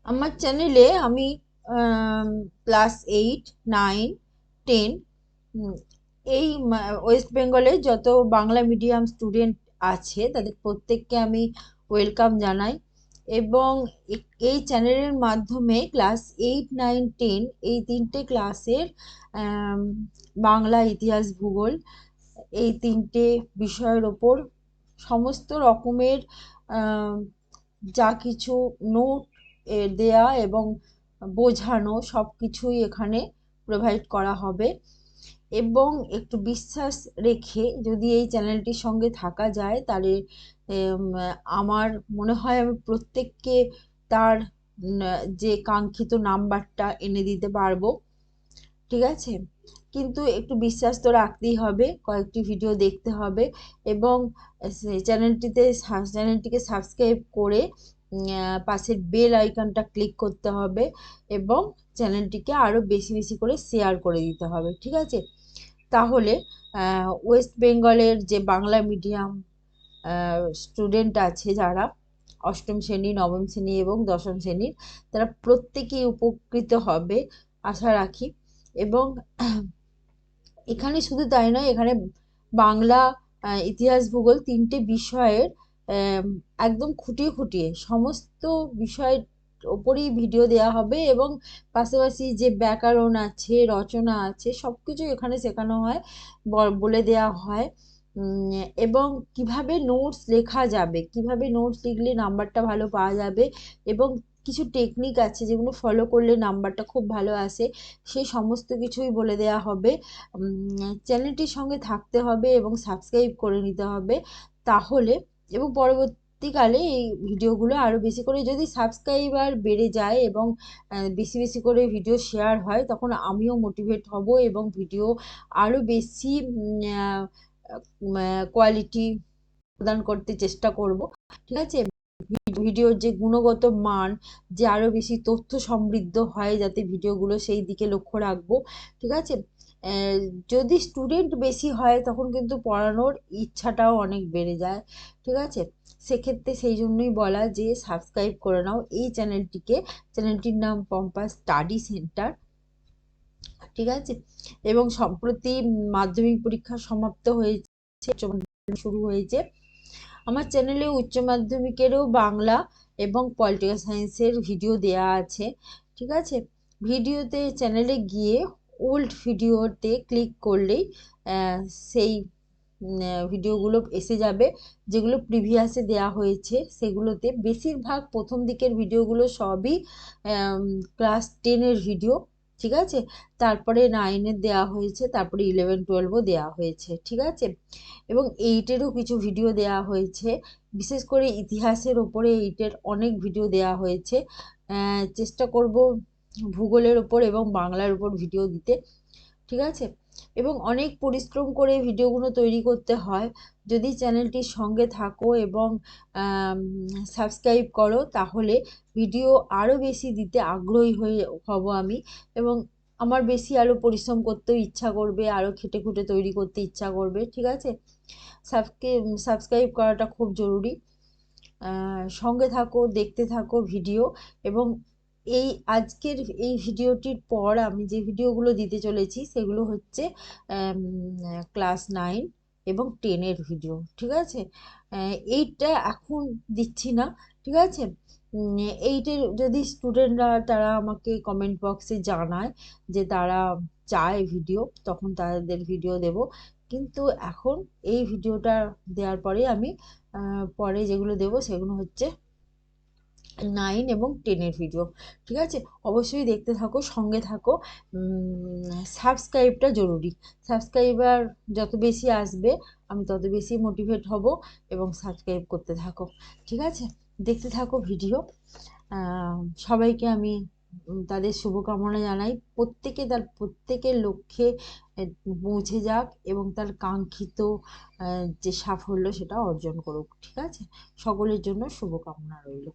আমার চ্যানেলে আমি ক্লাস 8, 9, 10 এই ওয়েস্ট বেঙ্গলে যত বাংলা মিডিয়াম স্টুডেন্ট আছে তাদের প্রত্যেককে আমি ওয়েলকাম জানাই। এবং এই চ্যানেলের মাধ্যমে ক্লাস 8, 9, 10 এই তিনটে ক্লাসের বাংলা, ইতিহাস, ভূগোল এই তিনটে বিষয়ের ওপর সমস্ত রকমের যা কিছু নোট দেয়া এবং বোঝানো সব কিছুই এখানে প্রোভাইড করা হবে। এবং একটু বিশ্বাস রেখে যদি এই চ্যানেলটির সঙ্গে থাকা যায় তাহলে আমার মনে হয় আমি প্রত্যেককে তার যে কাঙ্ক্ষিত নাম্বারটা এনে দিতে পারবো। ঠিক আছে, কিন্তু একটু বিশ্বাস তো রাখতেই হবে, কয়েকটি ভিডিও দেখতে হবে এবং চ্যানেলটিকে সাবস্ক্রাইব করে পাশের বেল আইকনটা ক্লিক করতে হবে এবং চ্যানেলটিকে আরও বেশি বেশি করে শেয়ার করে দিতে হবে। ঠিক আছে, তাহলে ওয়েস্ট বেঙ্গলের যে বাংলা মিডিয়াম স্টুডেন্ট আছে যারা অষ্টম শ্রেণী, নবম শ্রেণী এবং দশম শ্রেণীর, তারা প্রত্যেকেই উপকৃত হবে আশা রাখি। এবং এখানে শুধু তাই নয়, এখানে বাংলা, ইতিহাস, ভূগোল তিনটে বিষয়ের একদম খুঁটিয়ে খুঁটিয়ে সমস্ত বিষয়ের ওপরেই ভিডিও দেওয়া হবে এবং পাশাপাশি যে ব্যাকরণ আছে, রচনা আছে, সব কিছু এখানে শেখানো হয়, বলে দেওয়া হয়। এবং কিভাবে নোটস লেখা যাবে, কিভাবে নোটস লিখলে নাম্বারটা ভালো পাওয়া যাবে এবং কিছু টেকনিক আছে যেগুলো ফলো করলে নাম্বারটা খুব ভালো আসে, সেই সমস্ত কিছুই বলে দেওয়া হবে। চ্যানেলটির সঙ্গে থাকতে হবে এবং সাবস্ক্রাইব করে নিতে হবে তাহলে, এবং পরবর্তীকালে এই ভিডিওগুলো আরও বেশি করে যদি সাবস্ক্রাইবার বেড়ে যায় এবং বেশি বেশি করে ভিডিও শেয়ার হয় তখন আমিও মোটিভেট হব এবং ভিডিও আরও বেশি কোয়ালিটি প্রদান করতে চেষ্টা করব। ঠিক আছে, ভিডিওর যে গুণগত মান যে আরো বেশি তথ্য সমৃদ্ধ হয় যাতে ভিডিওগুলো, সেই দিকে লক্ষ্য রাখবো। ঠিক আছে, যদি স্টুডেন্ট বেশি হয় তখন কিন্তু পড়ানোর ইচ্ছাটাও অনেক বেড়ে যায়। ঠিক আছে, সেক্ষেত্রে সেই জন্যই বলা যে সাবস্ক্রাইব করে নাও এই চ্যানেলটিকে। চ্যানেলটির নাম পম্পাস স্টাডি সেন্টার। ঠিক আছে, এবং সম্প্রতি মাধ্যমিক পরীক্ষা সমাপ্ত হয়েছে, উচ্চ মাধ্যমিক শুরু হয়েছে। আমার চ্যানেলে উচ্চ মাধ্যমিকেরও বাংলা এবং পলিটিক্যাল সায়েন্সের ভিডিও দেয়া আছে। ঠিক আছে, ভিডিওতে চ্যানেলে গিয়ে ওল্ড ভিডিওতে ক্লিক করলেই সেই ভিডিওগুলো এসে যাবে, যেগুলো প্রিভিয়াসে দেয়া হয়েছে সেগুলোতে বেশিরভাগ প্রথম দিকের ভিডিওগুলো সবই ক্লাস 10-এর ভিডিও। ঠিক আছে, তারপরে 9-এর দেওয়া হয়েছে, তারপরে 11, 12ও দেওয়া হয়েছে। ঠিক আছে, এবং 8-এরও কিছু ভিডিও দেওয়া হয়েছে, বিশেষ করে ইতিহাসের ওপরে 8-এর অনেক ভিডিও দেওয়া হয়েছে। চেষ্টা করব ভূগোলের ওপর এবং বাংলার ওপর ভিডিও দিতে। ঠিক আছে, এবং অনেক পরিশ্রম করে ভিডিওগুলো তৈরি করতে হয়। যদি চ্যানেলটির সঙ্গে থাকো এবং সাবস্ক্রাইব করো তাহলে ভিডিও আরও বেশি দিতে আগ্রহী হয়ে হব আমি, এবং আমার বেশি আরও পরিশ্রম করতেও ইচ্ছা করবে, আরও খেটে খুঁটে তৈরি করতে ইচ্ছা করবে। ঠিক আছে, সাবস্ক্রাইব করাটা খুব জরুরি। সঙ্গে থাকো, দেখতে থাকো ভিডিও। এবং এই আজকের এই ভিডিওটির পর আমি যে ভিডিওগুলো দিতে চলেছি সেগুলো হচ্ছে ক্লাস 9 এবং 10-এর ভিডিও। ঠিক আছে, 8টা এখন দিচ্ছি না। ঠিক আছে, 8-এর যদি স্টুডেন্টরা তারা আমাকে কমেন্ট বক্সে জানায় যে তারা চায় ভিডিও, তখন তাদের ভিডিও দেব। কিন্তু এখন এই ভিডিওটা দেওয়ার পরে আমি পরে যেগুলো দেবো সেগুলো হচ্ছে 9 এবং 10-এর ভিডিও। ঠিক আছে, অবশ্যই দেখতে থাকো, সঙ্গে থাকো। সাবস্ক্রাইবটা জরুরি, সাবস্ক্রাইবার যত বেশি আসবে আমি তত বেশি মোটিভেট হব, এবং সাবস্ক্রাইব করতে থাকো। ঠিক আছে, দেখতে থাকো ভিডিও। সবাইকে আমি তাদের শুভকামনা জানাই, প্রত্যেকে তার প্রত্যেকের লক্ষ্যে পৌঁছে যাক এবং তার কাঙ্ক্ষিত যে সাফল্য সেটা অর্জন করুক। ঠিক আছে, সকলের জন্য শুভকামনা রইল।